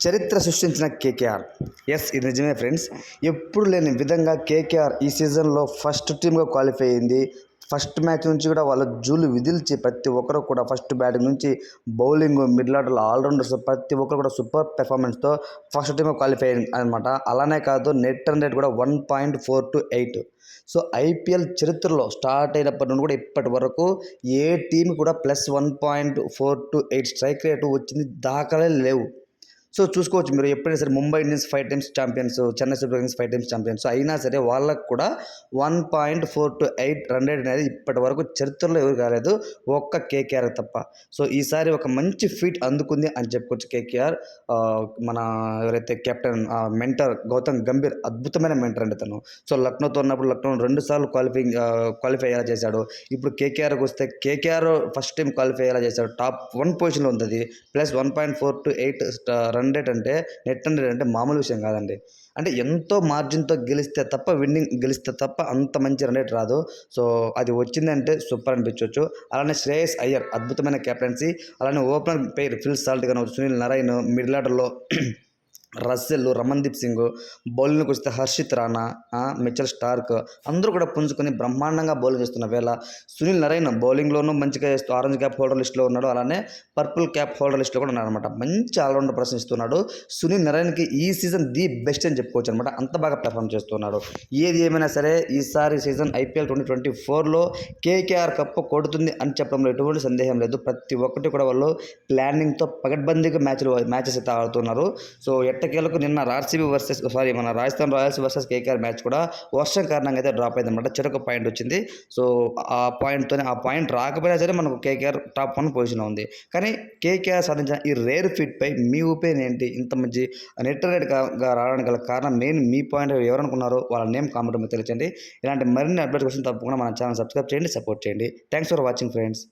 చరిత్ర సృష్టించిన కేకేఆర్. ఇది నిజమే ఫ్రెండ్స్. ఎప్పుడు లేని విధంగా కేకేఆర్ ఈ సీజన్లో ఫస్ట్ టీమ్గా క్వాలిఫై అయింది. ఫస్ట్ మ్యాచ్ నుంచి కూడా వాళ్ళ జూలు విదిల్చి ప్రతి ఒక్కరు కూడా ఫస్ట్ బ్యాటింగ్ నుంచి బౌలింగ్, మిడిల్ ఆర్డర్, ఆల్రౌండర్స్ ప్రతి ఒక్కరు కూడా సూపర్ పెర్ఫార్మెన్స్తో ఫస్ట్ టీమ్గా క్వాలిఫై అయింది అనమాట. అలానే కాదు, నెట్ రన్ రేట్ కూడా 1.428. సో ఐపీఎల్ చరిత్రలో స్టార్ట్ అయినప్పటి నుండి కూడా ఇప్పటి వరకు ఏ టీం కూడా +1.428 స్ట్రైక్ రేటు వచ్చింది దాఖలే లేవు. సో చూసుకోవచ్చు మీరు, ఎప్పుడైనా సరే Mumbai Indians 5 times champions, Chennai super Kings 5 times champions అయినా సరే వాళ్ళకు కూడా 1.428 రన్ రేట్ అనేది ఇప్పటి వరకు చరిత్రలో ఎవరు కాలేదు, ఒక్క కేకేఆర్ తప్ప. సో ఈసారి ఒక మంచి ఫీట్ అందుకుంది అని చెప్పుకోవచ్చు కేకేఆర్. మన ఎవరైతే కెప్టెన్ మెంటర్ గౌతమ్ గంభీర్ అద్భుతమైన మెంటర్ అండి తను. సో లక్నోతో ఉన్నప్పుడు లక్నో 2 సార్లు క్వాలిఫై అయ్యేలా చేశాడు. ఇప్పుడు కేకేఆర్కి వస్తే కేకేఆర్ ఫస్ట్ టైం క్వాలిఫై అయ్యేలా చేశాడు. టాప్ 1 పొజిషన్లో ఉంటుంది. +1.428 రన్ రేట్ అంటే, నెట్ రన్ రేట్ అంటే మామూలు విషయం కాదండి. అంటే ఎంతో మార్జిన్తో గెలిస్తే తప్ప అంత మంచి రన్ రేట్ రాదు. సో అది వచ్చిందంటే సూపర్ అనిపించవచ్చు. అలానే శ్రేయస్ అయ్యర్ అద్భుతమైన కెప్టెన్సీ. అలానే ఓపెనర్ పేర్ ఫిల్ సాల్ట్ గాను, సునీల్ నారాయణ్, మిడిల్ ఆర్డర్లో రస్సెల్, రమన్దీప్ సింగ్, బౌలింగ్కి వస్తే హర్షిత్ రాణా, మిచెల్ స్టార్క్ అందరూ కూడా పుంజుకొని బ్రహ్మాండంగా బౌలింగ్ చేస్తున్న వేళ సునీల్ నారాయణ్ బౌలింగ్లోనూ మంచిగా చేస్తూ ఆరెంజ్ క్యాప్ హోల్డర్ లిస్టులో ఉన్నాడు. అలానే పర్పుల్ క్యాప్ హోల్డర్ లిస్టులో కూడా ఉన్నాడు అనమాట. మంచి ఆల్రౌండర్ ప్రశ్నిస్తున్నాడు. సునీల్ నారాయణ్కి ఈ సీజన్ ది బెస్ట్ అని చెప్పుకోవచ్చు అనమాట. అంత బాగా పెర్ఫామ్ చేస్తున్నాడు. ఏది ఏమైనా సరే ఈసారి సీజన్ ఐపీఎల్ 2024లో కేకేఆర్ కప్పు కొడుతుంది అని చెప్పడంలో ఎటువంటి సందేహం లేదు. ప్రతి ఒక్కటి కూడా వాళ్ళు ప్లానింగ్తో పగడ్బందీగా మ్యాచెస్ అయితే ఆడుతున్నారు. సో ఎట్టకేలకు నిన్న మన Rajasthan Royals versus KKR match కూడా వర్షం కారణంగా అయితే డ్రాప్ అయింది అనమాట. చెరొక పాయింట్ వచ్చింది. సో ఆ పాయింట్ రాకపోయినా సరే మనకు కేకేఆర్ టాప్ 1 పొజిషన్లో ఉంది. కానీ కేకేఆర్ సాధించిన ఈ రేర్ ఫిట్పై మీ ఒపీనియన్ ఏంటి? ఇంత మంచి నెట్ రేట్గా రావడానికి గల కారణం మెయిన్ మీ పాయింట్ ఎవరనుకున్నారో వాళ్ళ నేమ్ కామెంట్ మీద తెలియజేయండి. ఇలాంటి మరిన్ని అప్డేట్స్ కోసం తప్పకుండా మన ఛానల్ సబ్స్క్రైబ్ చేయండి, సపోర్ట్ చేయండి. Thanks for watching friends.